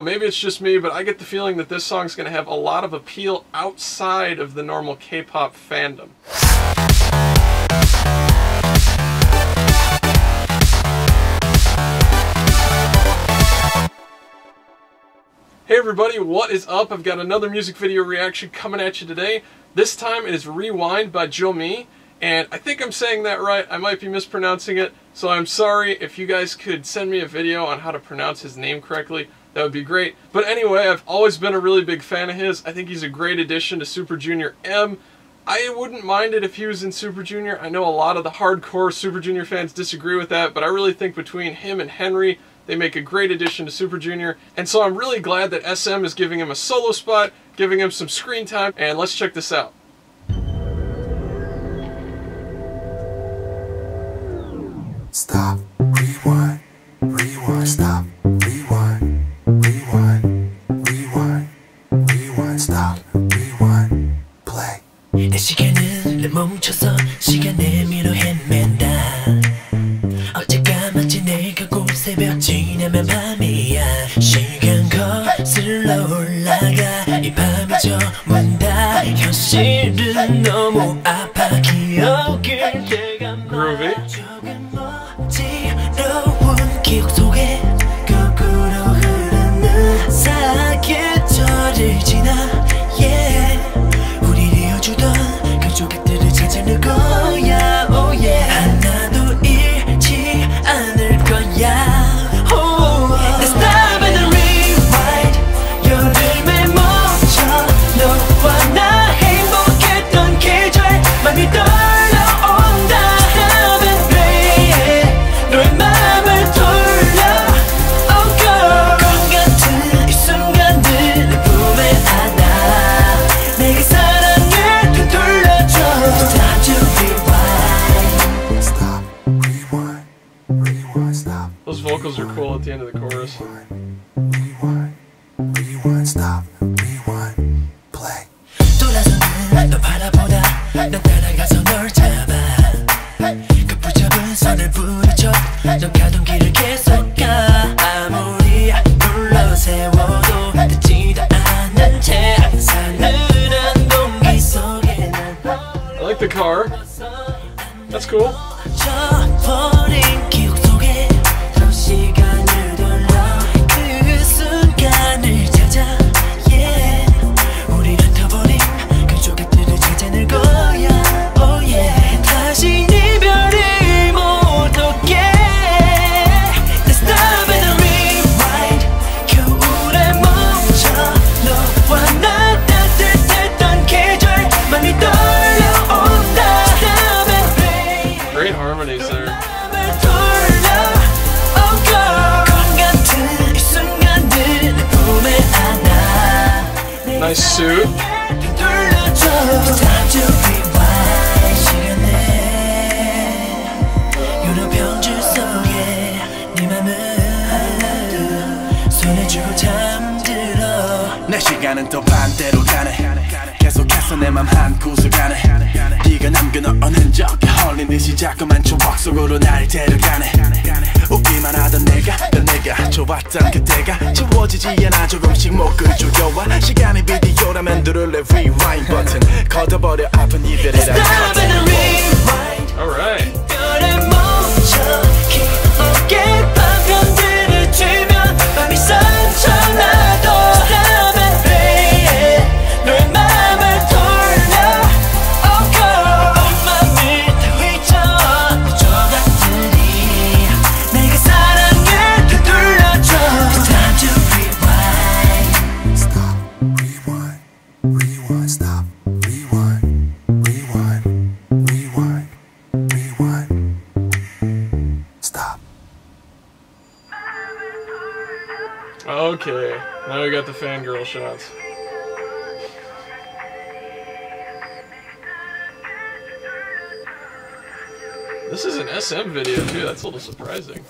Maybe it's just me, but I get the feeling that this song's going to have a lot of appeal outside of the normal K-pop fandom. Hey everybody, what is up? I've got another music video reaction coming at you today. This time it is Rewind by Zhoumi, and I think I'm saying that right. I might be mispronouncing it, so I'm sorry. If you guys could send me a video on how to pronounce his name correctly, that would be great. But anyway, I've always been a really big fan of his. I think he's a great addition to Super Junior M. I wouldn't mind it if he was in Super Junior. I know a lot of the hardcore Super Junior fans disagree with that, but I really think between him and Henry, they make a great addition to Super Junior, and so I'm really glad that SM is giving him a solo spot, giving him some screen time, and let's check this out. Stop, rewind, rewind, stop, rewind, rewind, rewind, rewind, stop, rewind, play. 내 시간을 멈춰서 시간 내미로 헤맨다. 어제까마치 내가 새벽 지나면 밤이야. 시간 거슬러 올라가. 이 밤이 저문다. 현실은 너무 아파. 기억을 Groovy. 적은 어지러운 기억 속에 거꾸로 흐르는 사계절을 지나. Yeah. 우리를 이어주던 그 조각들을 찾아낼 거야. Oh yeah. 하나도 잃지 않을 거야. Those vocals are cool at the end of the chorus. Rewind, rewind, stop, rewind, play. 돌아서는 너 바라보다 난 따라가서 널 잡아. 그 붙잡은 손을 부딪혀 넌 가던 길을 계속 가. 아무리 불러 세워도 듣지도 않은 채 사늘한 공기 속에 난 I like the car. That's cool. 버린 기억 속에 또 시간을 돌려 그 순간을 찾아. Yeah. 우리 흩어버린 그 조각들을 찾아낼 거야. Oh yeah. 다시 이별이 못 오게. Let's stop and rewind. 겨울에 멈춰 너와 나 따뜻했던 계절만이 떨려온다. Great harmonies there. Nice suit. 내 시간은 또 반대로 가네. 계속해서 내 맘 한 곳을 가네. 네가 남겨놓은 흔적에 헐린 듯이 자꾸만 추억 속으로 날 데려가네. 웃기만 하던 내가 좋았던 그때가 지워지지 않아. 조금씩 목을 조여와. 시간이 비디오라면 누를래 rewind 버튼. 걷어버려 아픈 이별이란 커튼. Alright. Okay, now we got the fangirl shots. This is an SM video too, that's a little surprising.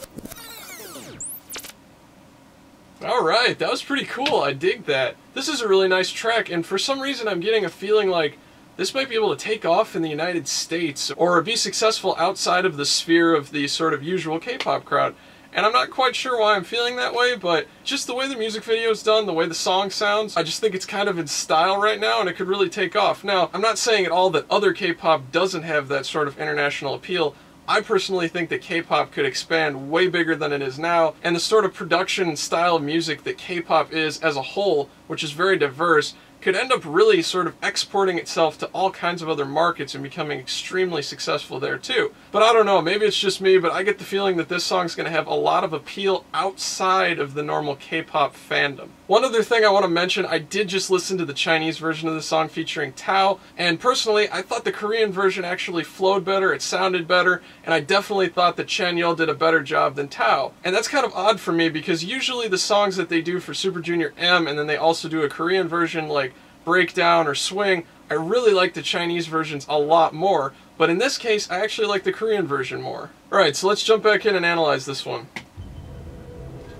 Alright, that was pretty cool, I dig that. This is a really nice track, and for some reason I'm getting a feeling like this might be able to take off in the United States, or be successful outside of the sphere of the sort of usual K-pop crowd. And I'm not quite sure why I'm feeling that way, but just the way the music video is done, the way the song sounds, I just think it's kind of in style right now and it could really take off. Now, I'm not saying at all that other K-pop doesn't have that sort of international appeal. I personally think that K-pop could expand way bigger than it is now, and the sort of production and style of music that K-pop is as a whole, which is very diverse, could end up really sort of exporting itself to all kinds of other markets and becoming extremely successful there too. But I don't know, maybe it's just me, but I get the feeling that this song's going to have a lot of appeal outside of the normal K-pop fandom. One other thing I want to mention, I did just listen to the Chinese version of the song featuring Tao, and personally I thought the Korean version actually flowed better, it sounded better, and I definitely thought that Chan-yeol did a better job than Tao. And that's kind of odd for me because usually the songs that they do for Super Junior M and then they also do a Korean version like Breakdown or Swing, I really like the Chinese versions a lot more, but in this case I actually like the Korean version more. Alright, so let's jump back in and analyze this one.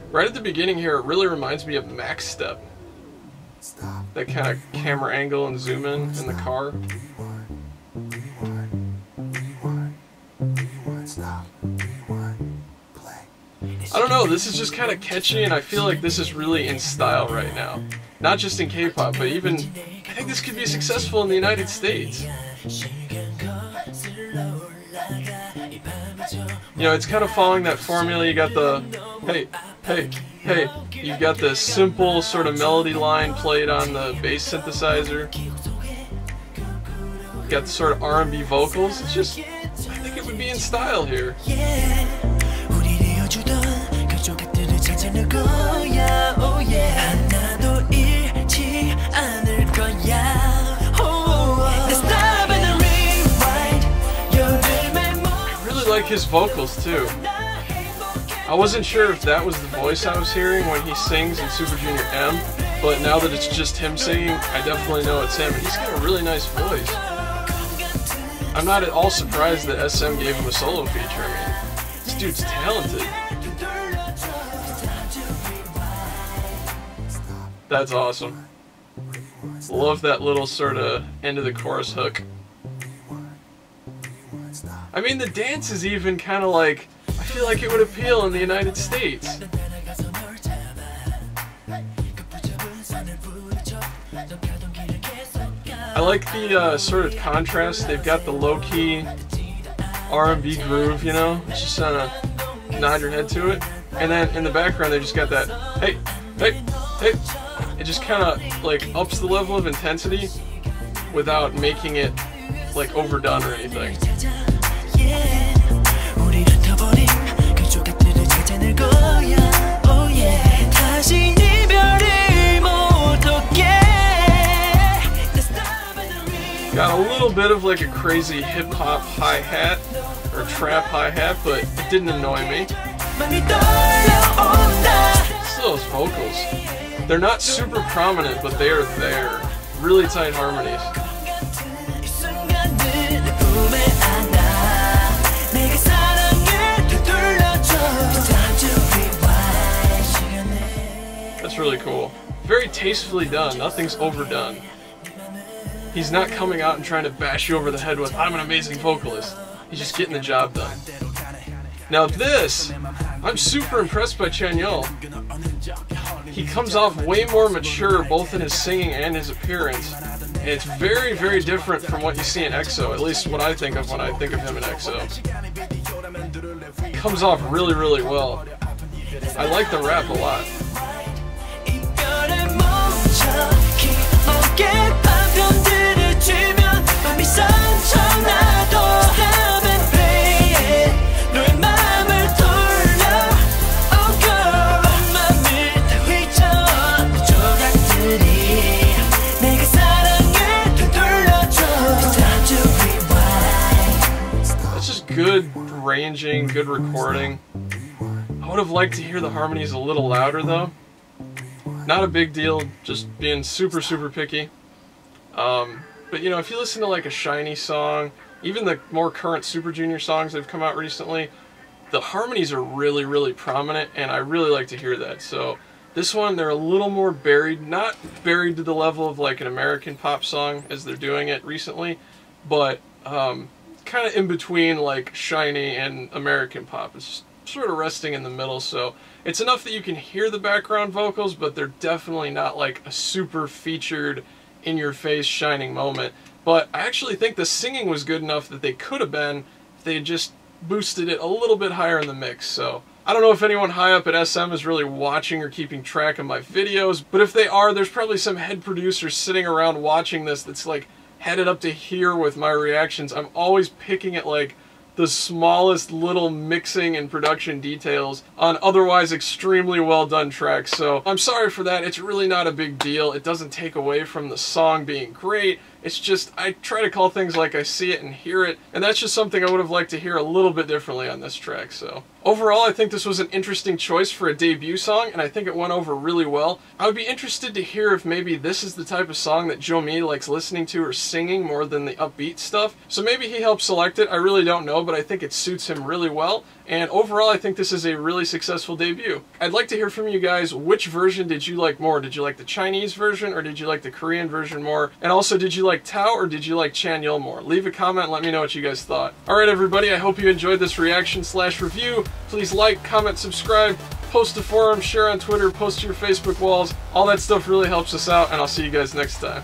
Right at the beginning here, it really reminds me of Max Step. That kind of camera angle and zoom in the car. I don't know, this is just kind of catchy and I feel like this is really in style right now. Not just in K-pop, but even, I think this could be successful in the United States. You know, it's kind of following that formula. You got the, hey, hey, hey. You've got the simple sort of melody line played on the bass synthesizer. You got the sort of R&B vocals. It's just, I think it would be in style here. I really like his vocals too. I wasn't sure if that was the voice I was hearing when he sings in Super Junior M, but now that it's just him singing, I definitely know it's him, and he's got a really nice voice. I'm not at all surprised that SM gave him a solo feature. I mean, this dude's talented. That's awesome. Love that little sort of end of the chorus hook. I mean, the dance is even kind of like, I feel like it would appeal in the United States. I like the sort of contrast. They've got the low-key R&B groove, you know? It's just kind of nod your head to it. And then in the background, they just got that, hey, hey, hey. It just kind of like ups the level of intensity without making it like overdone or anything. Got a little bit of like a crazy hip-hop hi-hat or trap hi-hat, but it didn't annoy me. Still those vocals. They're not super prominent, but they are there. Really tight harmonies. That's really cool. Very tastefully done. Nothing's overdone. He's not coming out and trying to bash you over the head with, I'm an amazing vocalist. He's just getting the job done. Now this, I'm super impressed by Chan-yeol. He comes off way more mature both in his singing and his appearance. And it's very, very different from what you see in EXO, at least what I think of when I think of him in EXO. Comes off really, really well. I like the rap a lot. Good arranging, good recording. I would have liked to hear the harmonies a little louder though. Not a big deal, just being super, super picky. But you know, if you listen to like a SHINee song, even the more current Super Junior songs that have come out recently, the harmonies are really, really prominent, and I really like to hear that. So this one, they're a little more buried, not buried to the level of like an American pop song as they're doing it recently, but kind of in between like SHINee and American pop. It's just sort of resting in the middle, so it's enough that you can hear the background vocals, but they're definitely not like a super featured, in-your-face, shining moment. But I actually think the singing was good enough that they could have been if they had just boosted it a little bit higher in the mix. So I don't know if anyone high up at SM is really watching or keeping track of my videos, but if they are, there's probably some head producer sitting around watching this that's like headed up to here with my reactions. I'm always picking at like the smallest little mixing and production details on otherwise extremely well done tracks, so I'm sorry for that. It's really not a big deal. It doesn't take away from the song being great. It's just I try to call things like I see it and hear it, and that's just something I would have liked to hear a little bit differently on this track. So overall, I think this was an interesting choice for a debut song, and I think it went over really well. I would be interested to hear if maybe this is the type of song that Zhoumi likes listening to or singing more than the upbeat stuff. So maybe he helped select it. I really don't know, but I think it suits him really well. And overall, I think this is a really successful debut. I'd like to hear from you guys, which version did you like more? Did you like the Chinese version or did you like the Korean version more? And also, did you like Tao or did you like Chan-yeol more? Leave a comment and let me know what you guys thought. Alright everybody, I hope you enjoyed this reaction/review. Please like, comment, subscribe, post to forum, share on Twitter, post to your Facebook walls. All that stuff really helps us out, and I'll see you guys next time.